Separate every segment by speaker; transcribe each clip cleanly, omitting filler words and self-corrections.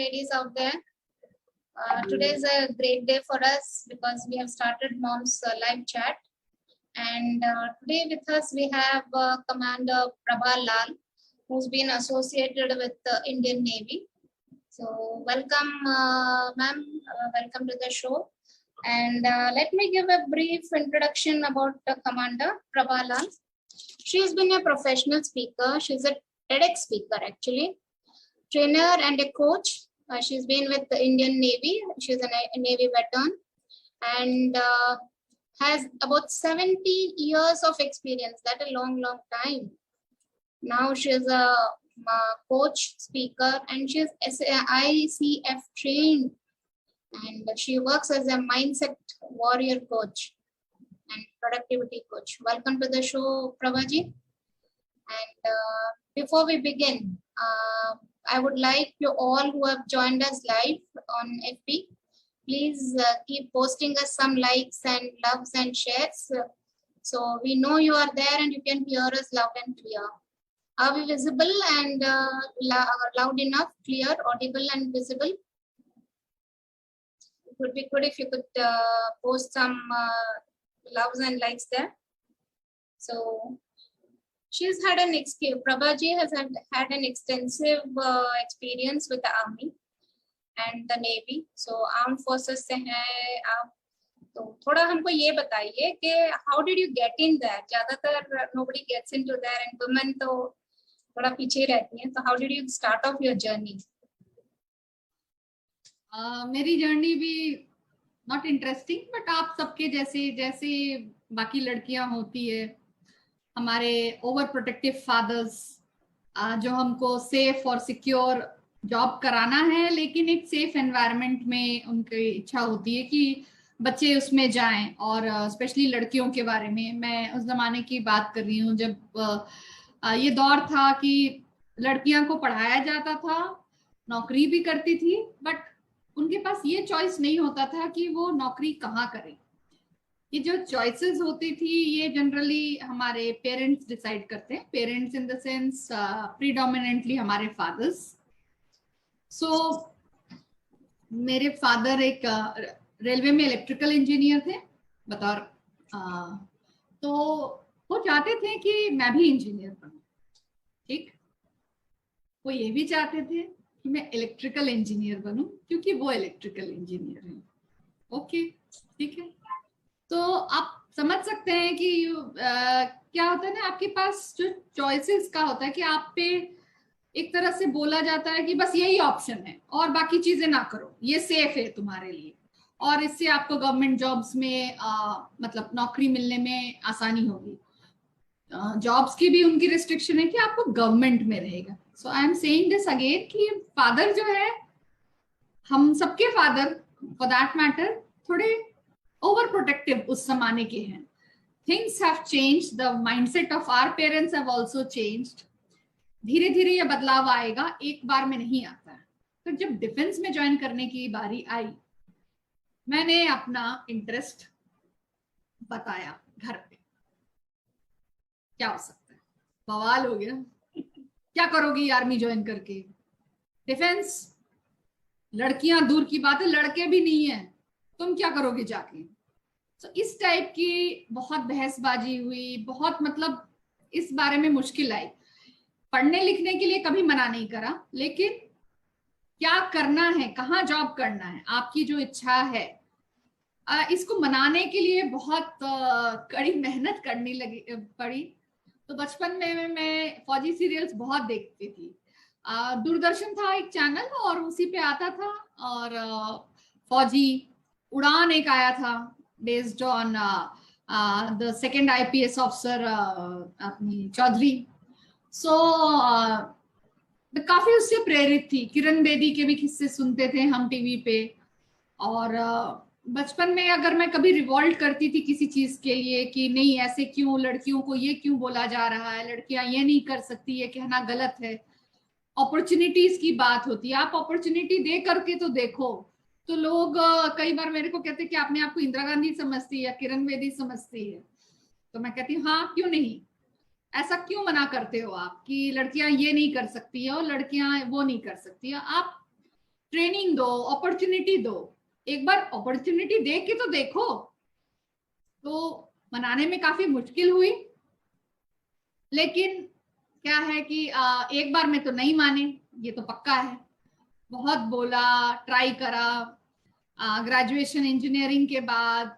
Speaker 1: ladies out there. Today is a great day for us because we have started Mom's live chat. And today with us we have Commander Prabha Lal, who's been associated with the Indian Navy. So welcome, ma'am. Welcome to the show. And let me give a brief introduction about Commander Prabha Lal. She's been a professional speaker. She's a TEDx speaker actually, trainer and a coach. She's been with the Indian Navy. She's a Navy veteran and has about 70 years of experience. That's a long time. Now she's a coach, speaker, and she's ICF trained. And she works as a mindset warrior coach and productivity coach. Welcome to the show, Prabhaji. And before we begin, I would like you all who have joined us live on FB, please keep posting us some likes and loves and shares. So we know you are there and you can hear us loud and clear. Are we visible and loud enough, clear, audible and visible? It would be good if you could post some loves and likes there. So she's had an experience. Prabhaji has had an extensive experience with the Army and the Navy. So armed forces से हैं आप, तो थोड़ा हमको ये बताइए कि how did you get in there? ज़्यादातर nobody gets into there and women तो थोड़ा पीछे ही रहती हैं. So how did you start off your journey?
Speaker 2: मेरी जर्नी भी नॉट इंटरेस्टिंग, बट आप सबके जैसे बाकी लड़कियां होती है, हमारे ओवर प्रोटेक्टिव फादर्स जो हमको सेफ और सिक्योर जॉब कराना है, लेकिन एक सेफ एनवायरनमेंट में उनकी इच्छा होती है कि बच्चे उसमें जाएं. और स्पेशली लड़कियों के बारे में मैं उस जमाने की बात कर रही हूँ जब ये दौर था कि लड़कियां को पढ़ाया जाता था, नौकरी भी करती थी, बट उनके पास ये चॉइस नहीं होता था कि वो नौकरी कहाँ करें. ये जो चॉइसेस होती थी ये जनरली हमारे पेरेंट्स डिसाइड करते हैं. Parents in the sense predominantly हमारे फादर्स. सो मेरे फादर एक रेलवे में इलेक्ट्रिकल इंजीनियर थे बतौर, तो वो चाहते थे कि मैं भी इंजीनियर बनूं. ठीक, वो ये भी चाहते थे कि मैं इलेक्ट्रिकल इंजीनियर बनूं क्योंकि वो इलेक्ट्रिकल इंजीनियर हैं. ओके, ठीक है. तो आप समझ सकते हैं कि क्या होता है ना, आपके पास जो चॉइसेस का होता है कि आप पे एक तरह से बोला जाता है कि बस यही ऑप्शन है और बाकी चीजें ना करो, ये सेफ है तुम्हारे लिए और इससे आपको गवर्नमेंट जॉब्स में मतलब नौकरी मिलने में आसानी होगी. जॉब्स की भी उनकी रिस्ट्रिक्शन है कि आपको गवर्नमेंट में रहेगा. So I am saying this again कि फादर जो है, हम सबके फादर फॉर दैट मैटर थोड़े ओवर प्रोटेक्टिव उस जमाने के हैं. Things have changed, the mindset of our parents have also changed. धीरे धीरे ये बदलाव आएगा, एक बार में नहीं आता है. तो जब डिफेंस में ज्वाइन करने की बारी आई, मैंने अपना इंटरेस्ट बताया घर पे. क्या हो सकता है, बवाल हो गया, क्या करोगी आर्मी ज्वाइन करके, डिफेंस, लड़कियां दूर की बात है, लड़के भी नहीं है, तुम क्या करोगे जाके. तो इस टाइप की बहुत बहसबाजी हुई, बहुत मतलब इस बारे में मुश्किल आई. पढ़ने लिखने के लिए कभी मना नहीं करा, लेकिन क्या करना है, कहाँ जॉब करना है, आपकी जो इच्छा है, इसको मनाने के लिए बहुत कड़ी मेहनत करनी पड़ी. तो बचपन में मैं फौजी सीरियल्स बहुत देखती थी. दूरदर्शन था एक चैनल और उसी पे आता था, और फौजी उड़ान एक आया था based on the second IPS officer अपनी चौधरी. सो काफी उससे प्रेरित थी. किरण बेदी के भी किस्से सुनते थे हम टीवी पे. और बचपन में अगर मैं कभी रिवॉल्ट करती थी किसी चीज के लिए कि नहीं ऐसे क्यों, लड़कियों को ये क्यों बोला जा रहा है, लड़कियां ये नहीं कर सकती, ये कहना गलत है. अपॉर्चुनिटीज की बात होती है, आप अपॉर्चुनिटी दे करके तो देखो. तो लोग कई बार मेरे को कहते कि आपने आपको इंदिरा गांधी समझती है या किरण बेदी समझती है. तो मैं कहती हूँ हाँ, क्यों नहीं, ऐसा क्यों मना करते हो आप कि लड़कियां ये नहीं कर सकती है और लड़कियां वो नहीं कर सकती है. आप ट्रेनिंग दो, अपॉर्चुनिटी दो, एक बार अपॉर्चुनिटी दे के तो देखो। तो मनाने में काफी मुश्किल हुई, लेकिन क्या है कि एक बार में तो नहीं माने, ये तो पक्का है। बहुत बोला, ट्राई करा, ग्रेजुएशन इंजीनियरिंग के बाद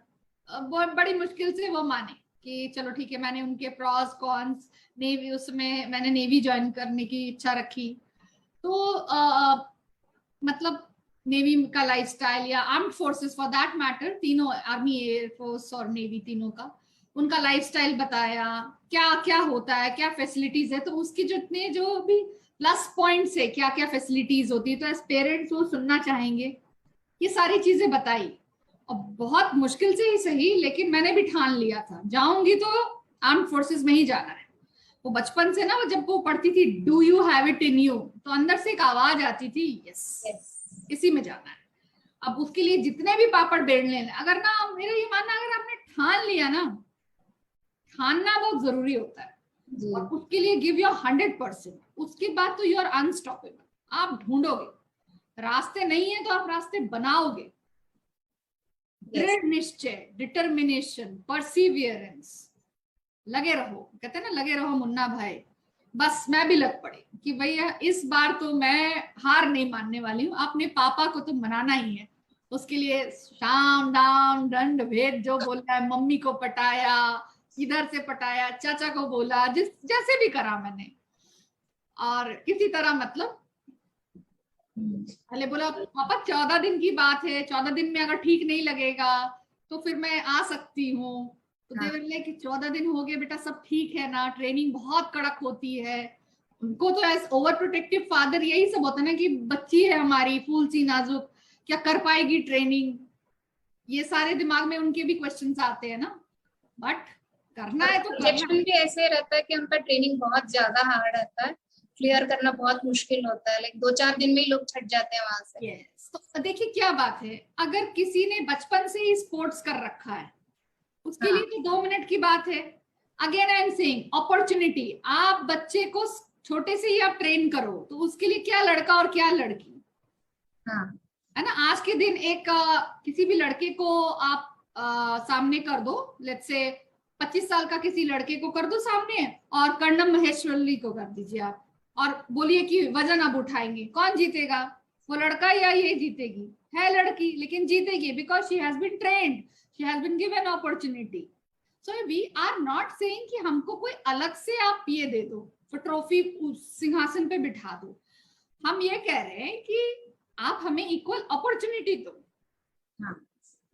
Speaker 2: बहुत बड़ी मुश्किल से वो माने कि चलो ठीक है। मैंने उनके प्रॉस कॉन्स, नेवी, उसमें मैंने नेवी ज्वाइन करने की इच्छा रखी। तो मतलब नेवी का लाइफस्टाइल या armed forces for that matter, तीनों, आर्मी, एयरफोर्स और नेवी, तीनों का उनका लाइफस्टाइल बताया, क्या क्या होता है, क्या फैसिलिटीज है। तो उसकी जितने जो भी प्लस पॉइंट्स है, क्या क्या फैसिलिटीज होती है, तो एज पेरेंट्स वो सुनना चाहेंगे, ये सारी चीजें बताई। और बहुत मुश्किल से ही सही, लेकिन मैंने भी ठान लिया था जाऊंगी तो आर्म्ड फोर्सेस में ही जाना है। वो बचपन से ना, वो जब वो पढ़ती थी do you have it in you, तो अंदर से एक आवाज आती थी यस, इसी में जाना है। अब उसके लिए जितने भी पापड़ बेलने, अगर ना, मेरा ये मानना, अगर आपने ठान लिया ना, ठानना बहुत जरूरी होता है, और उसके लिए गिव योर 100%। उसके बाद तो यू आर अनस्टॉपेबल। आप ढूंढोगे, रास्ते नहीं है तो आप रास्ते बनाओगे। दृढ़ निश्चय, डिटर्मिनेशन, परसिवियरेंस, लगे रहो। कहते हैं ना, लगे रहो मुन्ना भाई। बस मैं भी लग पड़ी कि भैया इस बार तो मैं हार नहीं मानने वाली हूँ। अपने पापा को तो मनाना ही है। उसके लिए शाम दाम दंड भेद जो बोला है, मम्मी को पटाया, इधर से पटाया, चाचा को बोला, जिस जैसे भी करा मैंने, और किसी तरह मतलब पहले बोला पापा 14 दिन की बात है, 14 दिन में अगर ठीक नहीं लगेगा तो फिर मैं आ सकती हूँ। तो देवरले कि 14 दिन हो गए बेटा, सब ठीक है ना, ट्रेनिंग बहुत कड़क होती है। उनको तो एज ओवर प्रोटेक्टिव फादर यही सब होता है ना, कि बच्ची है हमारी फूल सी नाजुक, क्या कर पाएगी ट्रेनिंग, ये सारे दिमाग में उनके भी क्वेश्चंस आते हैं ना। बट करना है तो
Speaker 1: प्रोजेक्शन भी ऐसे रहता है कि उनका ट्रेनिंग बहुत ज्यादा हार्ड रहता है, क्लियर करना बहुत मुश्किल होता है। लाइक 2-4 दिन में ही लोग छट जाते हैं वहां से।
Speaker 2: yes. तो देखिए क्या बात है, अगर किसी ने बचपन से ही स्पोर्ट्स कर रखा है, उसके लिए तो 2 मिनट की बात है। Again I am saying opportunity, आप बच्चे को छोटे से ही आप ट्रेन करो, तो उसके लिए क्या लड़का और क्या लड़की, है ना। आज के दिन एक किसी भी लड़के को आप सामने कर दो, लेट्स से 25 साल का किसी लड़के को कर दो सामने, और कर्णम महेश्वरी को कर दीजिए आप, और बोलिए कि वजन अब उठाएंगे, कौन जीतेगा, वो लड़का या ये जीतेगी? है लड़की, लेकिन जीतेगी because she has been trained, she has been given opportunity. So we are not saying कि हमको कोई अलग से आप ये दे दो, तो ट्रॉफी सिंहासन पे बिठा दो। हम ये कह रहे हैं कि आप हमें इक्वल अपॉर्चुनिटी दो।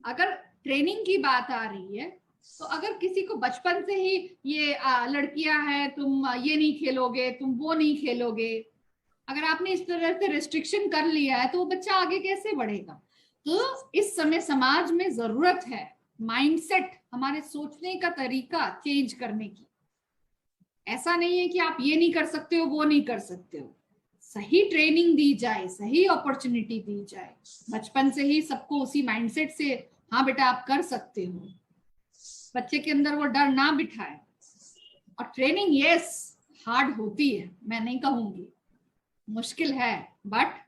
Speaker 2: अगर ट्रेनिंग की बात आ रही है, तो अगर किसी को बचपन से ही ये लड़कियां हैं, तुम ये नहीं खेलोगे, तुम वो नहीं खेलोगे, अगर आपने इस तरह से रिस्ट्रिक्शन कर लिया है, तो वो बच्चा आगे कैसे बढ़ेगा? तो इस समय समाज में जरूरत है माइंडसेट, हमारे सोचने का तरीका चेंज करने की। ऐसा नहीं है कि आप ये नहीं कर सकते हो, वो नहीं कर सकते हो। सही ट्रेनिंग दी जाए, सही अपॉर्चुनिटी दी जाए, बचपन से ही सबको उसी माइंडसेट से, हाँ बेटा आप कर सकते हो, बच्चे के अंदर वो डर ना बिठाए। और ट्रेनिंग यस हार्ड होती है, मैं नहीं कहूंगी, मुश्किल है, बट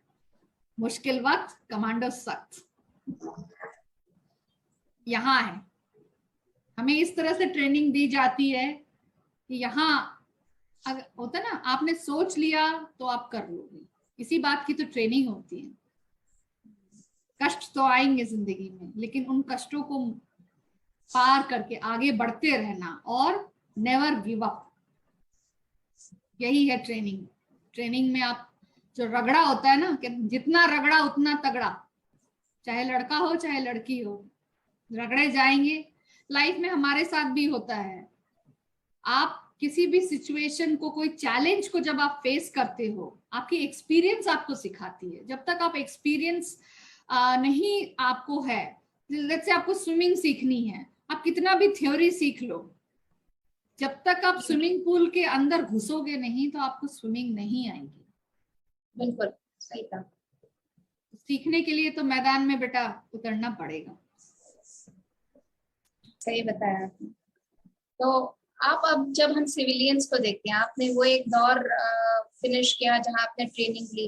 Speaker 2: मुश्किल वक्त कमांडो सख्त यहाँ है। हमें इस तरह से ट्रेनिंग दी जाती है कि यहाँ अगर होता ना, आपने सोच लिया तो आप कर लोगे, इसी बात की तो ट्रेनिंग होती है। कष्ट तो आएंगे जिंदगी में, लेकिन उन कष्टों को पार करके आगे बढ़ते रहना और नेवर गिव अप, यही है ट्रेनिंग। ट्रेनिंग में आप जो रगड़ा होता है ना, कि जितना रगड़ा उतना तगड़ा, चाहे लड़का हो चाहे लड़की हो, रगड़े जाएंगे। लाइफ में हमारे साथ भी होता है, आप किसी भी सिचुएशन को, कोई चैलेंज को जब आप फेस करते हो, आपकी एक्सपीरियंस आपको सिखाती है। जब तक आप एक्सपीरियंस नहीं आपको है, जैसे आपको स्विमिंग सीखनी है, आप कितना भी थ्योरी सीख लो, जब तक आप स्विमिंग पूल के अंदर घुसोगे नहीं तो आपको स्विमिंग नहीं आएगी।
Speaker 1: बिल्कुल सही कहा।
Speaker 2: सीखने के लिए तो मैदान में बेटा उतरना पड़ेगा।
Speaker 1: सही बताया आपने। तो आप अब जब हम सिविलियंस को देखते हैं, आपने वो एक दौर फिनिश किया जहां आपने ट्रेनिंग ली,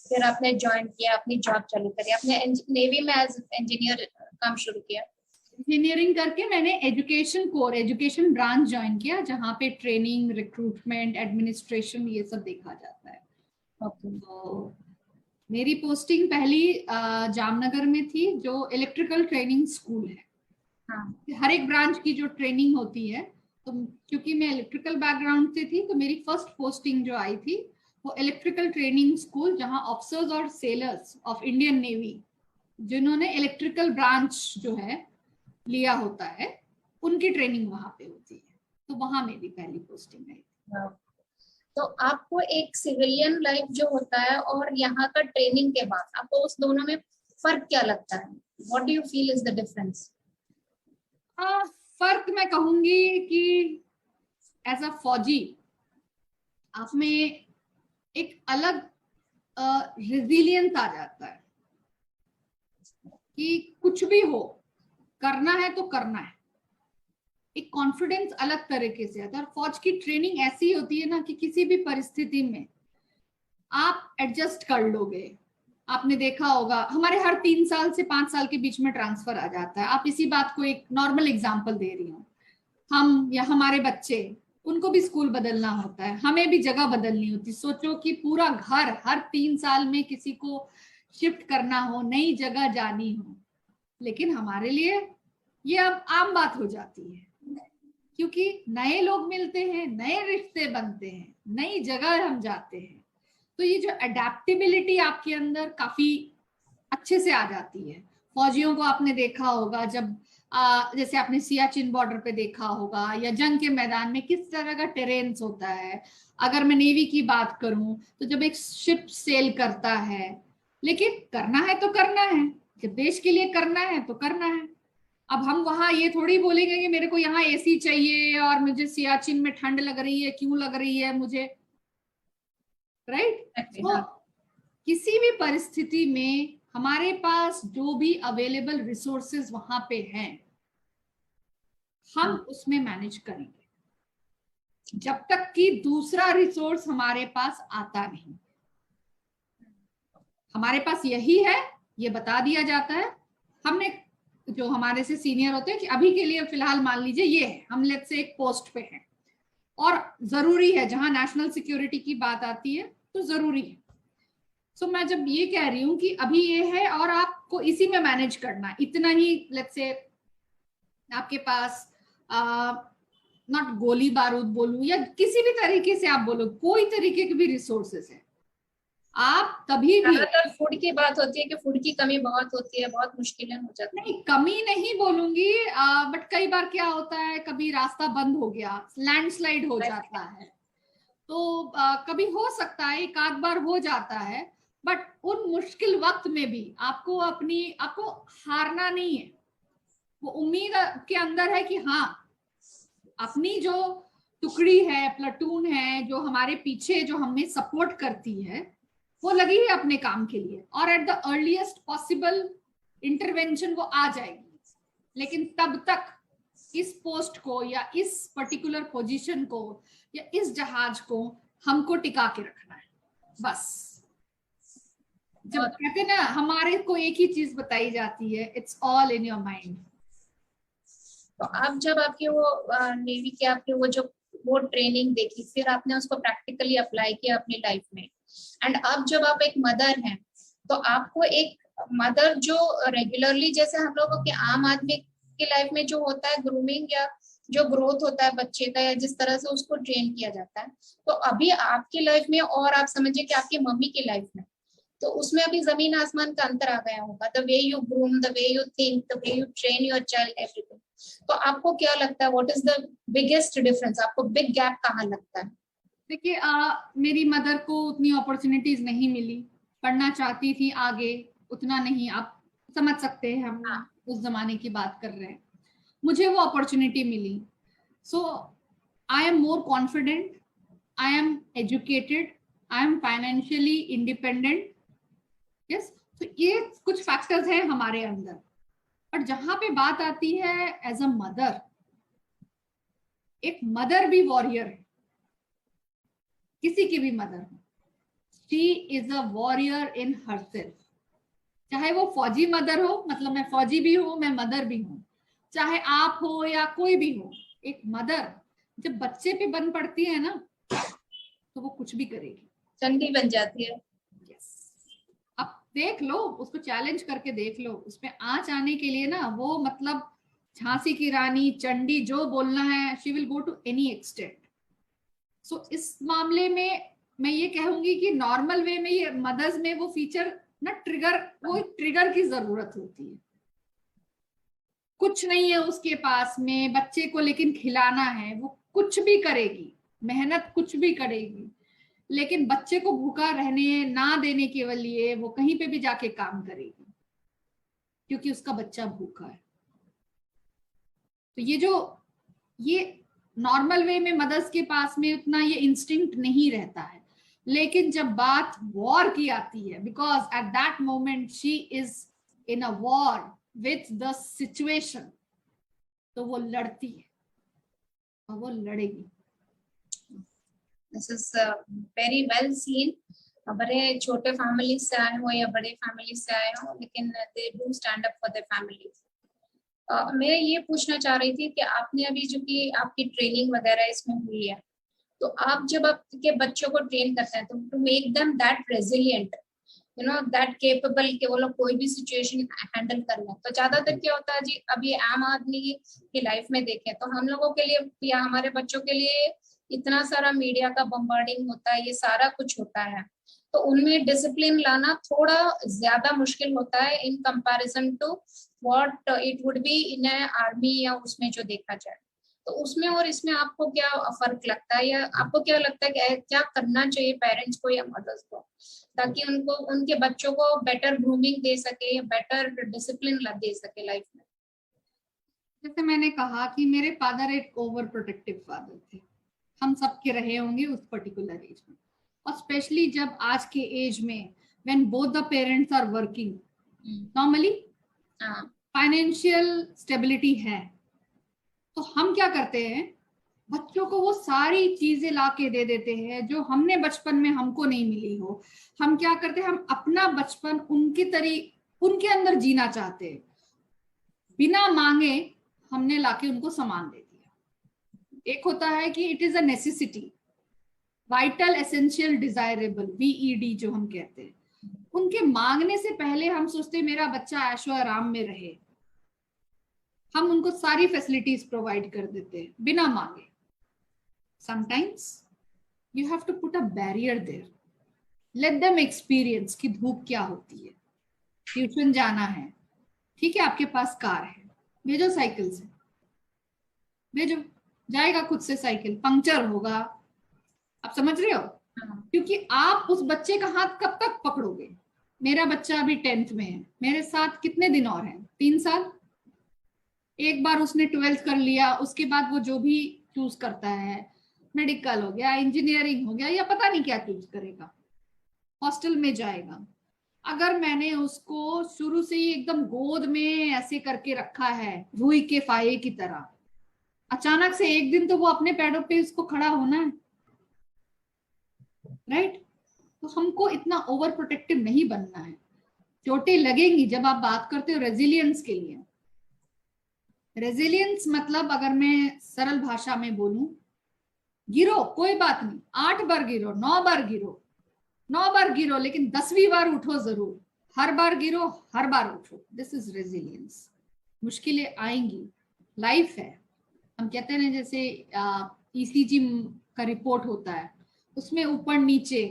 Speaker 1: फिर आपने ज्वाइन किया, अपनी जॉब चालू करी, आपने नेवी में एज इंजीनियर काम शुरू किया।
Speaker 2: इंजीनियरिंग करके मैंने एजुकेशन ब्रांच ज्वाइन किया, जहाँ पे ट्रेनिंग, रिक्रूटमेंट, एडमिनिस्ट्रेशन ये सब देखा जाता है। तो मेरी पोस्टिंग पहली जामनगर में थी, जो इलेक्ट्रिकल ट्रेनिंग स्कूल है।
Speaker 1: हाँ।
Speaker 2: हर एक ब्रांच की जो ट्रेनिंग होती है, तो क्योंकि मैं इलेक्ट्रिकल बैकग्राउंड से थी, तो मेरी फर्स्ट पोस्टिंग जो आई थी वो इलेक्ट्रिकल ट्रेनिंग स्कूल, जहां ऑफिसर्स और सेलर्स ऑफ इंडियन नेवी जिन्होंने इलेक्ट्रिकल ब्रांच जो है लिया होता है, उनकी ट्रेनिंग वहां पे होती है। तो वहां मेरी पहली पोस्टिंग आई।
Speaker 1: तो आपको एक सिविलियन लाइफ जो होता है और यहाँ का ट्रेनिंग के बाद आपको उस दोनों में फर्क क्या लगता है? What do you feel is the difference?
Speaker 2: फर्क मैं कहूंगी कि एज अ फौजी आप में एक अलग रेजिलियंस आ जाता है कि कुछ भी हो, करना है तो करना है। एक कॉन्फिडेंस अलग तरीके से आता है। और फौज की ट्रेनिंग ऐसी होती है ना कि किसी भी परिस्थिति में आप एडजस्ट कर लोगे। आपने देखा होगा हमारे हर 3 साल से 5 साल के बीच में ट्रांसफर आ जाता है। आप इसी बात को एक नॉर्मल एग्जांपल दे रही हूँ, हम या हमारे बच्चे, उनको भी स्कूल बदलना होता है, हमें भी जगह बदलनी होती। सोचो कि पूरा घर हर 3 साल में किसी को शिफ्ट करना हो, नई जगह जानी हो। लेकिन हमारे लिए ये अब आम बात हो जाती है, क्योंकि नए लोग मिलते हैं, नए रिश्ते बनते हैं, नई जगह हम जाते हैं। तो ये जो अडेप्टेबिलिटी आपके अंदर काफी अच्छे से आ जाती है। फौजियों को आपने देखा होगा, जब जैसे आपने सियाचिन बॉर्डर पे देखा होगा, या जंग के मैदान में किस तरह का टेरेन्स होता है। अगर मैं नेवी की बात करूं तो जब एक शिप सेल करता है, लेकिन करना है तो करना है, जब देश के लिए करना है तो करना है। अब हम वहां ये थोड़ी बोलेंगे कि मेरे को यहाँ एसी चाहिए और मुझे सियाचिन में ठंड लग रही है, क्यों लग रही है मुझे, राइट? तो किसी भी परिस्थिति में हमारे पास जो भी अवेलेबल रिसोर्सेज वहां पे हैं, हम उसमें मैनेज करेंगे जब तक कि दूसरा रिसोर्स हमारे पास आता नहीं। हमारे पास यही है, ये बता दिया जाता है। हमने जो हमारे से सीनियर होते हैं कि अभी के लिए फिलहाल मान लीजिए ये है, हम लेट्स से एक पोस्ट पे हैं और जरूरी है, जहां नेशनल सिक्योरिटी की बात आती है तो जरूरी है। सो मैं जब ये कह रही हूँ कि अभी ये है और आपको इसी में मैनेज करना, इतना ही लेट्स से आपके पास नॉट गोली बारूद बोलूं या किसी भी तरीके से आप बोलो, कोई तरीके के भी रिसोर्सेस है, आप कभी भी।
Speaker 1: ज्यादातर फूड की बात होती है कि फूड की कमी बहुत होती है, बहुत मुश्किलें हो जाती है।
Speaker 2: नहीं, कमी नहीं बोलूंगी, बट कई बार क्या होता है, कभी रास्ता बंद हो गया, लैंडस्लाइड हो जाता है, तो कभी हो सकता है, एक आध बार हो जाता है। बट उन मुश्किल वक्त में भी आपको हारना नहीं है। वो उम्मीद के अंदर है कि हाँ, अपनी जो टुकड़ी है, प्लाटून है, जो हमारे पीछे जो हमें सपोर्ट करती है, वो लगी है अपने काम के लिए, और at the earliest possible intervention वो आ जाएगी। लेकिन तब तक इस पोस्ट को या इस पर्टिकुलर पोजीशन को या इस जहाज को हमको टिका के रखना है, बस। जब कहते हैं ना, हमारे को एक ही चीज बताई जाती है, it's all in your mind.
Speaker 1: तो आप जब आपकी वो नेवी की आपकी वो ट्रेनिंग देखी, फिर आपने उसको प्रैक्टिकली अप्लाई किया अपनी लाइफ में, एंड अब जब आप एक मदर हैं, तो आपको एक मदर जो रेगुलरली, जैसे हम लोगों के आम आदमी की लाइफ में जो होता है ग्रूमिंग या जो ग्रोथ होता है बच्चे का, या जिस तरह से उसको ट्रेन किया जाता है, तो अभी आपकी लाइफ में और आप समझिए कि आपकी मम्मी की लाइफ में, तो उसमें अभी जमीन आसमान का अंतर आ गया होगा। The way you groom, the way you think, the way you train your child, everything. तो आपको क्या लगता है, what is the biggest difference? आपको बिग गैप कहाँ लगता है?
Speaker 2: देखिए, मेरी मदर को उतनी अपॉर्चुनिटीज नहीं मिली, पढ़ना चाहती थी आगे, उतना नहीं। आप समझ सकते हैं, हम उस जमाने की बात कर रहे हैं। मुझे वो अपॉर्चुनिटी मिली, so I am more confident, I am educated, I am financially independent. Yes, तो ये कुछ फैक्टर्स हैं हमारे अंदर। पर जहां पे बात आती है एज अ मदर, एक मदर भी वॉरियर है, किसी की भी मदर हो। She is a warrior in herself. चाहे वो फौजी मदर हो, मतलब मैं फौजी भी हूं, मैं मदर भी हूं, चाहे आप हो या कोई भी हो, एक मदर जब बच्चे पे बन पड़ती है ना तो वो कुछ भी करेगी,
Speaker 1: चंडी बन जाती है।
Speaker 2: yes. अब देख लो, उसको चैलेंज करके देख लो, उसमें आंच आने के लिए ना वो मतलब झांसी की रानी, चंडी, जो बोलना है, she will go to any extent. So इस मामले में मैं ये कहूंगी कि नॉर्मल वे में ये मदर्स में वो फीचर ना ट्रिगर, वो ट्रिगर की जरूरत होती है। कुछ नहीं है उसके पास में बच्चे को, लेकिन खिलाना है, वो कुछ भी करेगी, मेहनत कुछ भी करेगी, लेकिन बच्चे को भूखा रहने ना देने के लिए वो कहीं पे भी जाके काम करेगी, क्योंकि उसका बच्चा भूखा है। तो ये नॉर्मल वे में मदर्स के पास में उतना ये इंस्टिंक्ट नहीं रहता है, लेकिन जब बात वॉर की आती है, because at that moment she is in a war with the situation, तो वो लड़ती है और वो लड़ेगी।
Speaker 1: This is very well seen. बड़े छोटे फैमिली से आए हो या बड़े फैमिली से आए हो, लेकिन they do stand up for their families. मैं ये पूछना चाह रही थी कि आपने अभी जो कि आपकी ट्रेनिंग वगैरह इसमें हुई है, तो आप जब आपके बच्चों को ट्रेन करते हैं तो to make them that resilient, you know that capable कि वो लोग कोई भी सिचुएशन हैंडल कर लें, तो ज्यादातर क्या होता है जी, अभी आम आदमी की लाइफ में देखें तो हम लोगों के लिए या हमारे बच्चों के लिए इतना सारा मीडिया का बम्बार्डिंग होता है, ये सारा कुछ होता है, तो उनमें डिसिप्लिन लाना थोड़ा ज्यादा मुश्किल होता है in comparison to what it would be in army या उसमें जो देखा जाए। तो उसमें और इसमें आपको क्या फर्क लगता है, या आपको क्या लगता है कि क्या करना चाहिए पेरेंट्स को या मदर्स को, ताकि उनको उनके बच्चों को बेटर ग्रूमिंग दे सके या बेटर डिसिप्लिन दे सके लाइफ में?
Speaker 2: जैसे मैंने कहा कि मेरे फादर एक ओवर प्रोटेक्टिव फादर थे, हम सबके रहे होंगे उस पर्टिकुलर एज में, और स्पेशली जब आज के एज में when both the parents are working, normally financial stability है, तो हम क्या करते हैं, बच्चों को वो सारी चीजें ला के दे देते हैं जो हमने बचपन में हमको नहीं मिली हो। हम क्या करते हैं, हम अपना बचपन उनके अंदर जीना चाहते हैं, बिना मांगे हमने लाके उनको सामान दे दिया। एक होता है कि it is a necessity, vital essential desirable, VED जो हम कहते हैं, उनके मांगने से पहले हम सोचते हैं मेरा बच्चा ऐशो आराम में रहे, हम उनको सारी फैसिलिटीज प्रोवाइड कर देते हैं बिना मांगे। Sometimes you have to put a barrier there, let them experience कि धूप क्या होती है, ट्यूशन जाना है, ठीक है आपके पास कार है, भेजो साइकिल से, भेजो, जाएगा खुद से, साइकिल पंक्चर होगा, आप समझ रहे हो, क्योंकि आप उस बच्चे का हाथ कब तक पकड़ोगे। मेरा बच्चा अभी 10th में है, मेरे साथ कितने दिन और हैं, 3 साल। एक बार उसने 12th कर लिया, उसके बाद वो जो भी चूज करता है, मेडिकल हो गया, इंजीनियरिंग हो गया, या पता नहीं क्या चूज करेगा, हॉस्टल में जाएगा। अगर मैंने उसको शुरू से ही एकदम गोद में ऐसे करके रखा है रूई के फाये की तरह, अचानक से एक दिन तो वो अपने पैरों पे उसको खड़ा होना है, राइट। तो हमको इतना ओवर प्रोटेक्टिव नहीं बनना है। चोटें लगेंगी जब आप बात करते हो रेजिलियंस के लिए। रेजिलियंस मतलब अगर मैं सरल भाषा में बोलूं, गिरो कोई बात नहीं, 8 बार गिरो, 9 बार गिरो, 9 बार गिरो, लेकिन 10वीं बार उठो जरूर, हर बार गिरो, हर बार उठो, दिस इज रेजिलियंस। मुश्किलें आएंगी, लाइफ है। हम कहते हैं ना, जैसे ईसीजी का रिपोर्ट होता है, उसमें ऊपर नीचे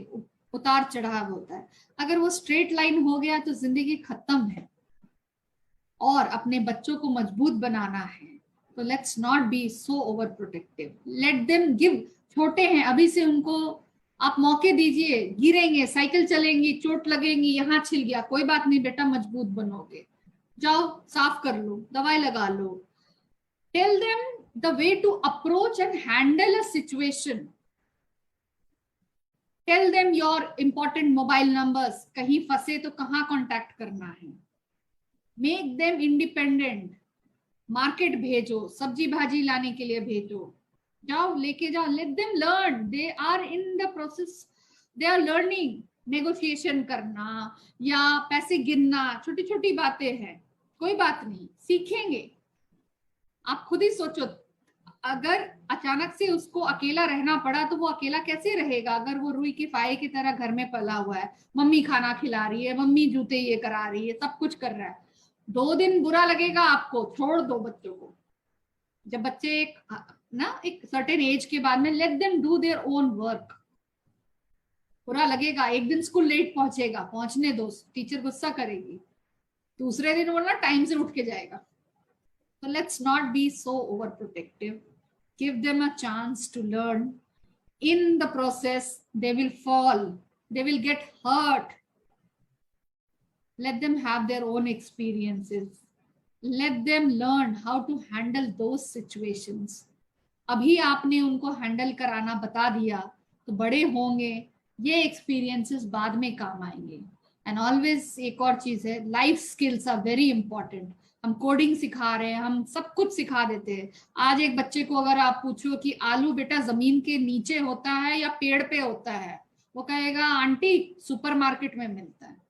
Speaker 2: उतार चढ़ाव होता है, अगर वो स्ट्रेट लाइन हो गया तो जिंदगी खत्म है। और अपने बच्चों को मजबूत बनाना है तो let's not be so over protective, let them give. छोटे हैं अभी से, उनको आप मौके दीजिए, गिरेंगे, साइकिल चलेंगी, चोट लगेंगी, यहाँ छिल गया, कोई बात नहीं बेटा, मजबूत बनोगे, जाओ साफ कर लो, दवाई लगा लो। Tell them the way to approach and handle a situation, tell them your important mobile numbers, कहीं फंसे तो कहाँ कॉन्टैक्ट करना है, मेक देम इंडिपेंडेंट। मार्केट भेजो, सब्जी भाजी लाने के लिए भेजो, जाओ लेके जाओ, let them learn, they are in the process, they are learning. Negotiation करना या पैसे गिनना, छोटी छोटी बातें हैं, कोई बात नहीं, सीखेंगे। आप खुद ही सोचो, अगर अचानक से उसको अकेला रहना पड़ा तो वो अकेला कैसे रहेगा? अगर वो रुई की फाई की तरह घर में पला हुआ है, मम्मी खाना खिला रही है, मम्मी जूते ये करा रही है, सब कुछ कर रहा है, 2 दिन बुरा लगेगा आपको, छोड़ दो बच्चों को। जब बच्चे एक सर्टेन एज के बाद में, let them do their own work. बुरा लगेगा, एक दिन स्कूल लेट पहुंचेगा, पहुंचने दो, टीचर गुस्सा करेगी, दूसरे दिन वो ना टाइम से उठ के जाएगा। So let's not be so overprotective. Give them a chance to learn. In the process, they will fall, they will get hurt. Let them have their own experiences. Let them learn how to handle those situations. अभी आपने उनको handle कराना बता दिया तो बड़े होंगे ये एक्सपीरियंसेस बाद में काम आएंगे। एंड ऑलवेज एक और चीज है, life skills are very important. हम कोडिंग सिखा रहे हैं, हम सब कुछ सिखा देते हैं। आज एक बच्चे को अगर आप पूछो कि आलू बेटा जमीन के नीचे होता है या पेड़ पे होता है, वो कहेगा आंटी सुपरमार्केट में मिलता है।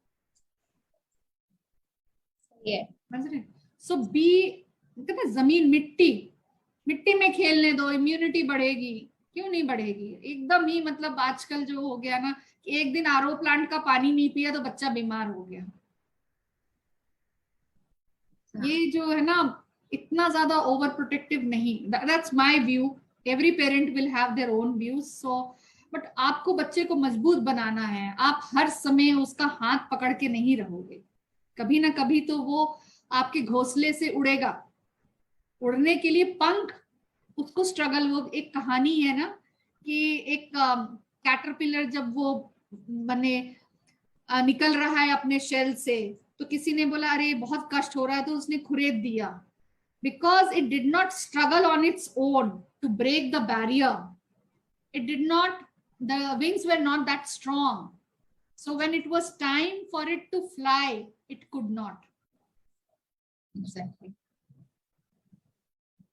Speaker 2: सो बी, कहते जमीन मिट्टी में खेलने दो, इम्यूनिटी बढ़ेगी। क्यों नहीं बढ़ेगी? एकदम ही मतलब आजकल जो हो गया ना, एक दिन आरओ प्लांट का पानी नहीं पिया तो बच्चा बीमार हो गया। ये जो है ना, इतना ज्यादा ओवर प्रोटेक्टिव नहीं। That's my view. Every parent will have their own views. So but आपको बच्चे को मजबूत बनाना है। आप हर समय उसका हाथ पकड़ के नहीं रहोगे, कभी ना कभी तो वो आपके घोंसले से उड़ेगा। उड़ने के लिए पंख, उसको स्ट्रगल, वो एक कहानी है ना कि एक कैटरपिलर जब वो निकल रहा है अपने शेल से, तो किसी ने बोला अरे बहुत कष्ट हो रहा है, तो उसने खुरेद दिया। Because it did not struggle on its own to break the barrier, it did not, the wings were not that strong, so when it was time for it to fly, it could not.
Speaker 1: Exactly.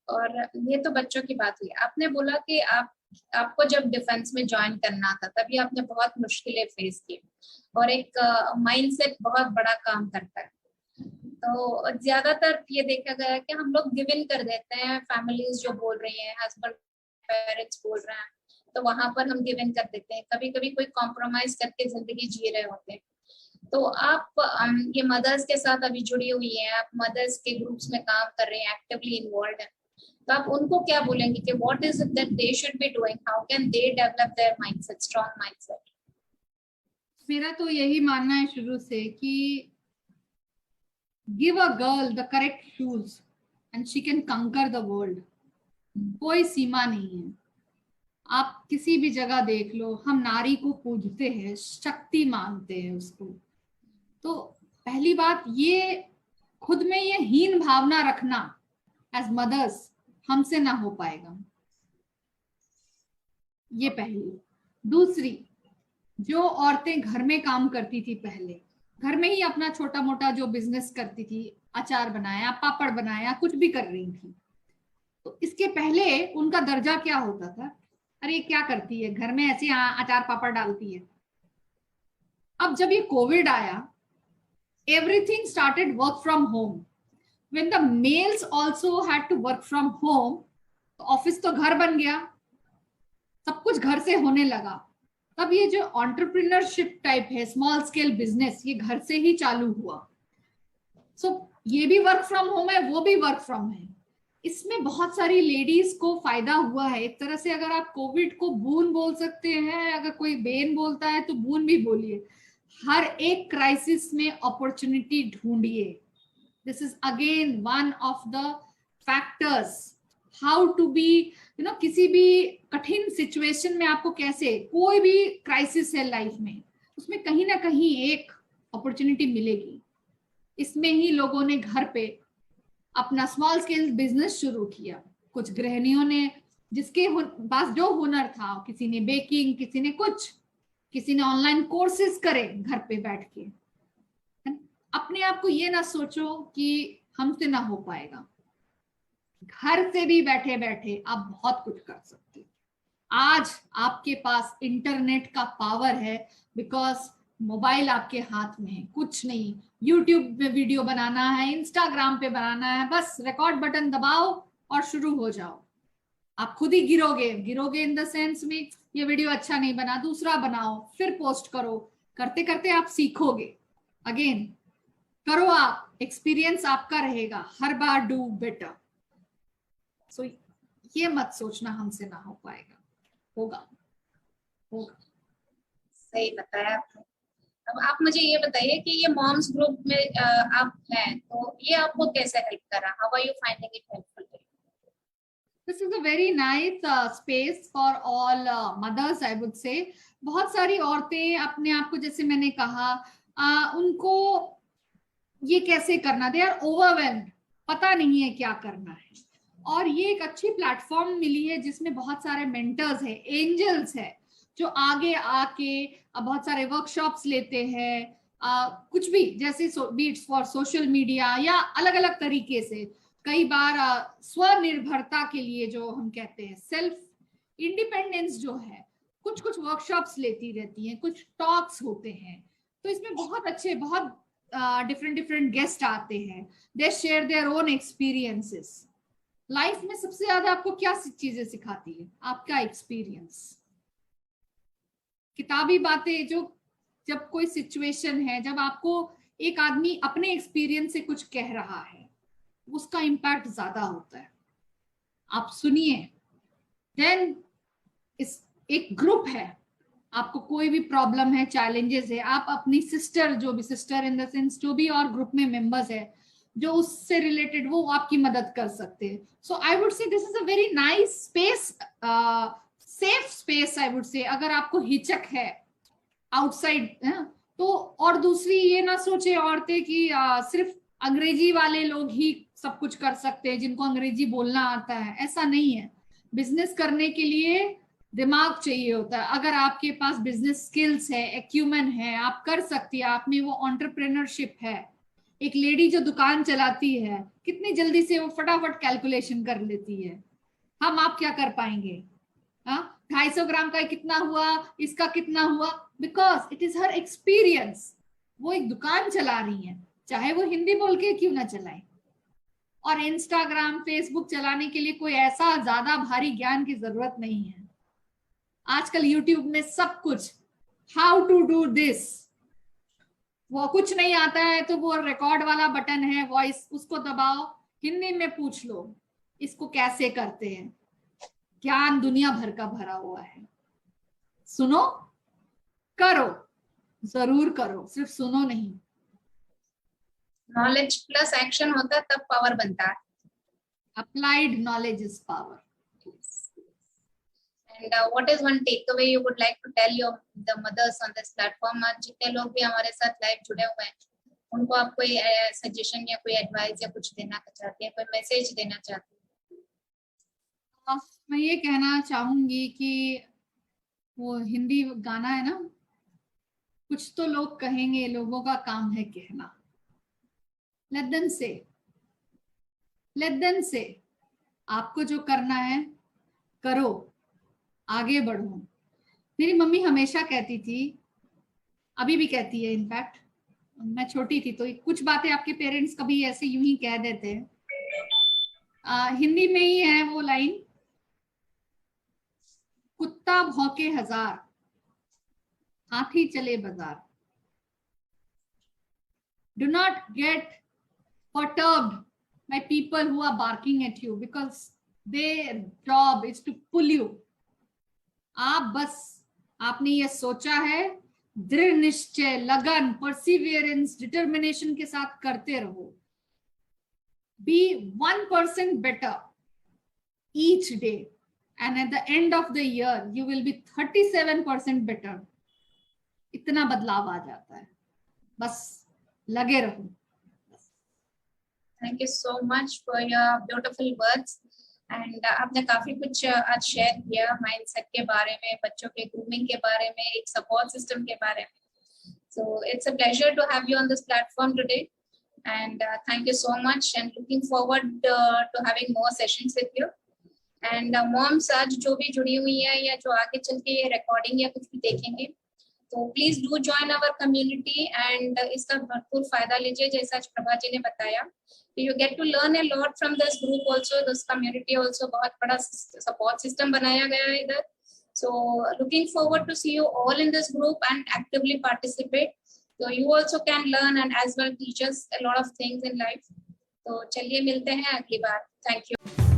Speaker 1: और ये तो बच्चों की बात हुई। आपने बोला कि आपको जब डिफेंस में ज्वाइन करना था तभी आपने बहुत मुश्किलें फेस की, और एक माइंडसेट बहुत बड़ा काम करता है। तो ज्यादातर ये देखा गया है कि हम लोग गिव इन कर देते हैं, फैमिलीज जो बोल रही हैं, हस्बैंड पेरेंट्स बोल रहे हैं, तो वहां पर हम गिव इन कर देते हैं। कभी कभी कोई कॉम्प्रोमाइज करके जिंदगी जी रहे होते हैं। तो आप ये मदर्स के साथ अभी जुड़ी हुई हैं, आप मदर्स के ग्रुप्स में काम कर रहे हैं, एक्टिवली इन्वॉल्व हैं, तो आप उनको क्या बोलेंगे कि what is it that they should be doing, how can they develop their mindset, strong mindset?
Speaker 2: मेरा तो यही मानना है शुरू से कि give a girl the correct shoes and she can कंकर द वर्ल्ड। कोई सीमा नहीं है। आप किसी भी जगह देख लो, हम नारी को पूजते हैं, शक्ति मानते हैं उसको। तो पहली बात, ये खुद में ये हीन भावना रखना एज मदर्स हमसे ना हो पाएगा, ये पहली। दूसरी, जो औरतें घर में काम करती थी पहले, घर में ही अपना छोटा मोटा जो बिजनेस करती थी, अचार बनाया, पापड़ बनाया, कुछ भी कर रही थी, तो इसके पहले उनका दर्जा क्या होता था? अरे क्या करती है घर में, ऐसे अचार पापड़ डालती है। अब जब ये कोविड आया, everything started work from home. When the males also had to work from home, तो ऑफिस तो घर बन गया, सब कुछ घर से होने लगा। तब ये जो एंटरप्रेन्योरशिप टाइप है, स्मॉल स्केल बिजनेस, ये घर से ही चालू हुआ। सो ये भी वर्क फ्रॉम होम है, वो भी वर्क फ्रॉम है। इसमें बहुत सारी लेडीज को फायदा हुआ है एक तरह से। अगर आप कोविड को बून बोल सकते हैं, अगर कोई बेन बोलता है तो बून भी बोलिए। हर एक क्राइसिस में अपॉर्चुनिटी ढूंढिए। This is again one of the factors how to be, किसी भी कठिन सिचुएशन में आपको कैसे, कोई भी क्राइसिस है लाइफ में, उसमें कहीं ना कहीं एक अपॉर्चुनिटी मिलेगी। इसमें ही लोगों ने घर पे अपना स्मॉल स्केल बिजनेस शुरू किया। कुछ गृहिणियों ने, जिसके पास जो हुनर था, किसी ने बेकिंग, किसी ने कुछ, किसी ने ऑनलाइन कोर्सेज करे घर पे बैठ के। अपने आप को ये ना सोचो कि हमसे ना हो पाएगा। घर से भी बैठे बैठे आप बहुत कुछ कर सकते हो। आज आपके पास इंटरनेट का पावर है, बिकॉज मोबाइल आपके हाथ में है, कुछ नहीं, यूट्यूब पे वीडियो बनाना है, इंस्टाग्राम पे बनाना है, बस रिकॉर्ड बटन दबाओ और शुरू हो जाओ। आप खुद ही गिरोगे इन द सेंस में ये वीडियो अच्छा नहीं बना, दूसरा बनाओ, फिर पोस्ट करो, करते करते आप सीखोगे। अगेन करो, आप एक्सपीरियंस आपका रहेगा, हर बार डू बेटर। सो ये मत सोचना हमसे ना हो पाएगा, होगा होगा।
Speaker 1: सही बताया आपने। अब आप मुझे ये बताइए कि ये मॉम्स ग्रुप में आप हैं, तो ये आपको कैसे हेल्प करा? How are you finding it helpful?
Speaker 2: This is a very nice space for all mothers, I would say. बहुत सारी औरतें अपने आप को, जैसे मैंने कहा, उनको ये कैसे करना, दे आर ओवरवेल्म्ड, पता नहीं है क्या करना है। और ये एक अच्छी प्लेटफॉर्म मिली है जिसमें बहुत सारे मेंटर्स है, एंजल्स है, जो आगे आके बहुत सारे वर्कशॉप्स लेते हैं, कुछ भी, जैसे बीट्स फॉर सोशल मीडिया या अलग अलग तरीके से। कई बार स्वनिर्भरता के लिए, जो हम कहते हैं सेल्फ इंडिपेंडेंस जो है, कुछ कुछ वर्कशॉप्स लेती रहती हैं, कुछ टॉक्स होते हैं। तो इसमें बहुत अच्छे, बहुत डिफरेंट गेस्ट आते हैं, they share their own experiences. Life में सबसे ज्यादा आपको क्या चीजें सिखाती है? आपका एक्सपीरियंस। किताबी बातें, जो जब कोई सिचुएशन है, जब आपको एक आदमी अपने एक्सपीरियंस से कुछ कह रहा है, उसका इम्पैक्ट ज्यादा होता है। आप सुनिए। देन इस एक ग्रुप है, आपको कोई भी प्रॉब्लम है, चैलेंजेस है, आप अपनी सिस्टर, जो भी सिस्टर इन द सेंस, जो भी और ग्रुप में मेंबर्स है जो उससे रिलेटेड, वो आपकी मदद कर सकते हैं। So I would say this is a very nice space, safe space I would say. अगर आपको हिचक है आउटसाइड, तो, और दूसरी ये ना सोचे औरतें कि सिर्फ अंग्रेजी वाले लोग ही सब कुछ कर सकते हैं, जिनको अंग्रेजी बोलना आता है, ऐसा नहीं है। बिजनेस करने के लिए दिमाग चाहिए होता है। अगर आपके पास बिजनेस स्किल्स है, एक्यूमेन है, आप कर सकती है, आप में वो एंटरप्रेन्योरशिप है। एक लेडी जो दुकान चलाती है, कितनी जल्दी से वो फटाफट कैलकुलेशन कर लेती है। आप क्या कर पाएंगे? 250 ग्राम का कितना हुआ, इसका कितना हुआ, because it is her experience. वो एक दुकान चला रही है, चाहे वो हिंदी बोल के क्यों ना चलाए। और इंस्टाग्राम, फेसबुक चलाने के लिए कोई ऐसा ज्यादा भारी ज्ञान की जरूरत नहीं है। आजकल यूट्यूब में सब कुछ, हाउ टू डू दिस, वो कुछ नहीं आता है तो वो रिकॉर्ड वाला बटन है, वॉइस, उसको दबाओ, हिंदी में पूछ लो इसको कैसे करते हैं। ज्ञान दुनिया भर का भरा हुआ है। सुनो, करो, जरूर करो, सिर्फ सुनो नहीं।
Speaker 1: नॉलेज प्लस एक्शन होता है तब पावर बनता है।
Speaker 2: Applied knowledge is power.
Speaker 1: And what is one takeaway you would like to tell the mothers on this platform? आज जितने लोग भी हमारे साथ लाइव जुड़े हुए हैं, उनको आप कोई सजेशन या कोई एडवाइस या कुछ देना चाहते हैं, कोई मैसेज देना चाहते हैं?
Speaker 2: मैं ये कहना चाहूंगी कि वो हिंदी गाना है ना, कुछ तो लोग कहेंगे, लोगों का काम है कहना। लेट देम से आपको जो करना है करो, आगे बढ़ो। मेरी मम्मी हमेशा कहती थी, अभी भी कहती है, इनफैक्ट मैं छोटी थी तो कुछ बातें आपके पेरेंट्स कभी ऐसे यूं ही कह देते हैं। हिंदी में ही है वो लाइन, कुत्ता भौंके हजार, हाथी चले बाजार। Do not get perturbed by people who are barking at you because their job is to pull you. आप बस, आपने ये सोचा है, दृढ़ निश्चय, लगन, परसिवियरेंस, डिटर्मिनेशन के साथ करते रहो। Be 1% better each day and at the end of the year you will be 37% better. इतना बदलाव आ जाता है, बस लगे रहो।
Speaker 1: Thank you so much for your beautiful words. And आपने काफी कुछ आज शेयर किया, माइंडसेट के बारे में, बच्चों के ग्रूमिंग के बारे में, एक सपोर्ट सिस्टम के बारे में। So it's a pleasure to have you on this platform today. And thank you so much and looking forward to having more sessions with you. And moms आज जो भी जुड़ी हुई है या जो आगे चल के ये रिकॉर्डिंग या कुछ भी देखेंगे, तो please do join our community and इसका भरपूर फायदा लीजिए, जैसा आज प्रभा जी ने बताया. You get to learn a lot from this group also. This community also बहुत बड़ा सपोर्ट सिस्टम बनाया गया है इधर. So looking forward to see you all in this group and actively participate. So you also can learn and as well teach us a lot of things in life. तो चलिए मिलते हैं अगली बार. Thank you.